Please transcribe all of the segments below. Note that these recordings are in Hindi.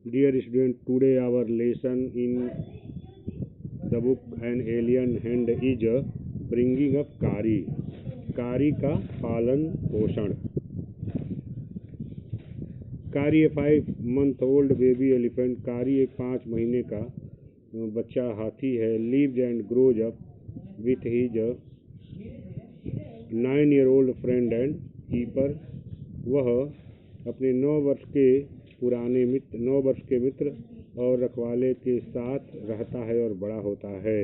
Dear student, today our lesson in the book An Alien Hand is bringing up कारी। कारी का पालन पोषण। Kari a 5 month old baby elephant. Kari एक 5 महीने का बच्चा हाथी है। Lives and grows up with his 9-year-old friend and keeper. वह अपने 9 वर्ष के मित्र और रखवाले के साथ रहता है और बड़ा होता है।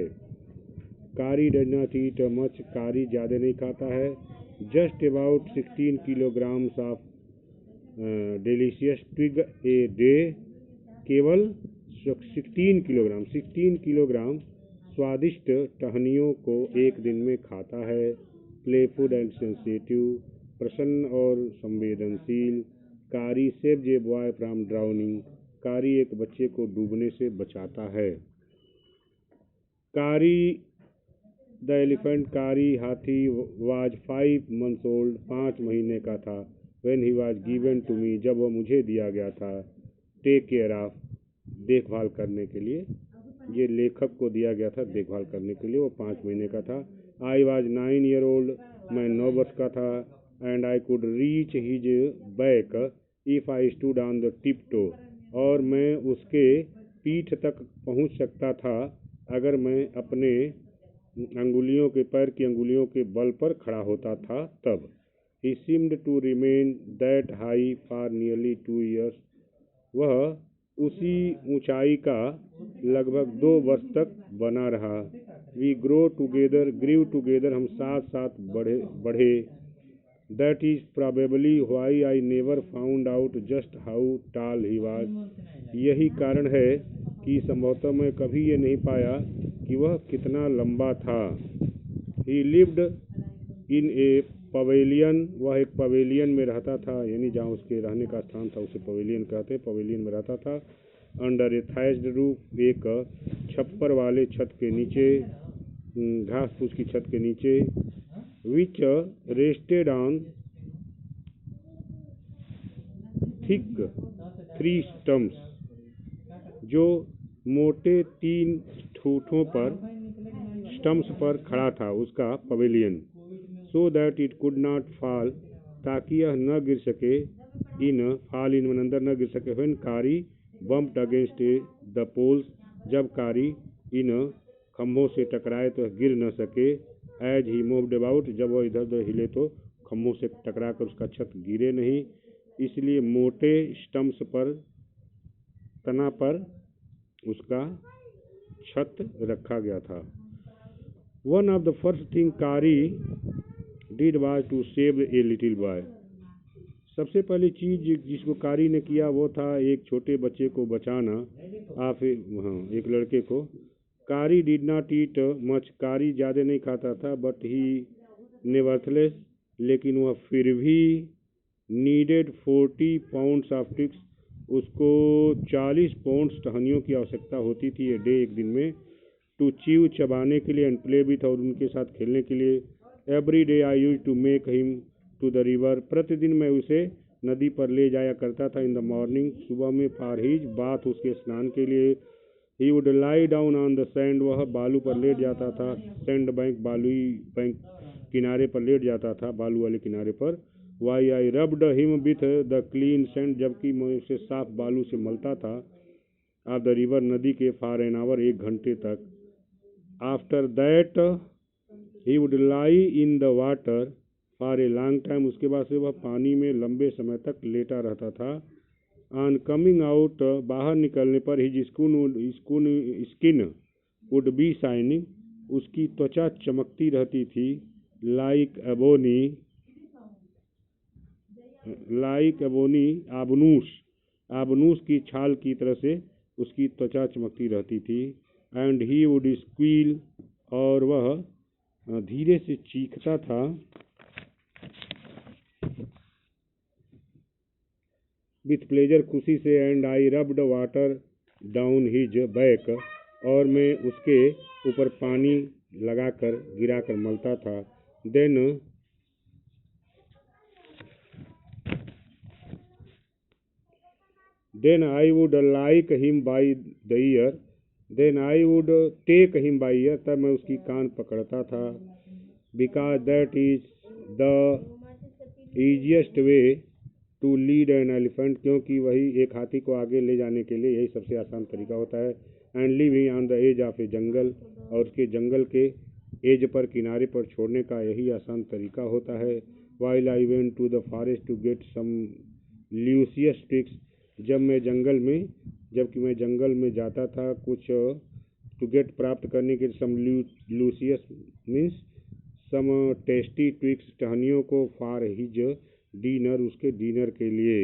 कारी डज नॉट ईट मच। कारी ज़्यादा नहीं खाता है। Just about 16 kilograms of delicious twig a day. केवल 16 किलोग्राम स्वादिष्ट टहनियों को एक दिन में खाता है। प्लेफुल एंड सेंसिटिव, प्रसन्न और संवेदनशील। कारी saves a boy from drowning. कारी एक बच्चे को डूबने से बचाता है। कारी द एलिफेंट, कारी हाथी वाज 5 months old, 5 महीने का था। When he was given to me, जब वह मुझे दिया गया था। टेक केयर ऑफ, देखभाल करने के लिए। ये लेखक को दिया गया था देखभाल करने के लिए। वो 5 महीने का था। आई वाज 9-year-old, मैं 9 वर्ष का था। And I could reach his back if I stood on the tiptoe, और मैं उसके पीठ तक पहुंच सकता था अगर मैं अपने पैर की अंगुलियों के बल पर खड़ा होता था तब। He seemed to remain that high for nearly 2 years। वह उसी ऊंचाई का लगभग 2 वर्ष तक बना रहा। वी ग्रीव टुगेदर, हम साथ साथ बढ़े। That is probably why I never found out just how tall he was. यही कारण है कि संभवतः मैं कभी ये नहीं पाया कि वह कितना लंबा था। ही लिव्ड इन ए पवेलियन, वह एक पवेलियन में रहता था, यानी जहाँ उसके रहने का स्थान था उसे पवेलियन कहते हैं। पवेलियन में रहता था। अंडर ए थैच्ड रूफ, एक छप्पर वाले छत के नीचे, घास फूस की छत के नीचे। विच रेस्टेड ऑन थिक 3 stumps, जो मोटे 3 ठूठों पर, स्टम्प्स पर खड़ा था उसका pavilion. So that it could not fall, ताकि यह न गिर सके। फॉल इन अंदर न गिर सके। व्हेन कारी बम्प्ड अगेंस्ट द पोल्स, जब कारी इन खम्भों से टकराए तो गिर न सके। एज ही मूव्ड अबाउट, जब वह इधर उधर हिले तो खम्भों से टकरा कर उसका छत गिरे नहीं, इसलिए मोटे स्टम्प्स पर, तना पर उसका छत रखा गया था। One of the first thing Kari did was to save a little boy. सबसे पहली चीज जिसको कारी ने किया वो था एक छोटे बच्चे को बचाना। एक लड़के को। कारी डिड नॉट ईट मच, कारी ज़्यादा नहीं खाता था। बट ही नेवरथलेस, लेकिन वह फिर भी नीडेड 40 pounds ऑफ टिक्स, उसको 40 पाउंड टहनियों की आवश्यकता होती थी डे, एक दिन में। टू चीव, चबाने के लिए। एंड प्ले विथ, और उनके साथ खेलने के लिए। Every day I use to make him to the river, प्रतिदिन मैं उसे नदी पर ले जाया करता था। इन द मॉर्निंग, सुबह में। फॉर हिज बाथ, उसके स्नान के लिए। He would lie down on the sand, वह बालू पर लेट जाता था। सैंड बैंक, बालुई बैंक किनारे पर लेट जाता था, बालू वाले किनारे पर। While I rubbed him with the clean sand, जबकि मैं उसे साफ बालू से मलता था। ऑफ द रिवर, नदी के। फॉर एन आवर, 1 घंटे तक। After that he would lie in the water for a long time, उसके बाद से वह पानी में लंबे समय तक लेटा रहता था। ऑन कमिंग आउट, बाहर निकलने पर, his skin would be shining, उसकी त्वचा चमकती रहती थी। लाइक एबोनी, आबनूस की छाल की तरह से उसकी त्वचा चमकती रहती थी। एंड ही वुड स्क्वील, और वह धीरे से चीखता था। विथ प्लेजर, खुशी से। And I rubbed water down his back, और मैं उसके ऊपर पानी लगाकर, गिराकर मलता था। Then then I would like him by the ear, then I would take him by ear, तब मैं उसकी कान पकड़ता था, because that is the easiest way to lead an elephant, क्योंकि वही एक हाथी को आगे ले जाने के लिए यही सबसे आसान तरीका होता है। And living on the edge of a jungle, और उसके जंगल के एज पर, किनारे पर छोड़ने का यही आसान तरीका होता है। While I went to the forest to get some luscious tricks, जबकि मैं जंगल में जाता था कुछ टू गेट प्राप्त करने के, सम लूसियस मीन्स सम टेस्टी ट्विक्स, टहनियों को, फॉर हिज डिनर, उसके डिनर के लिए।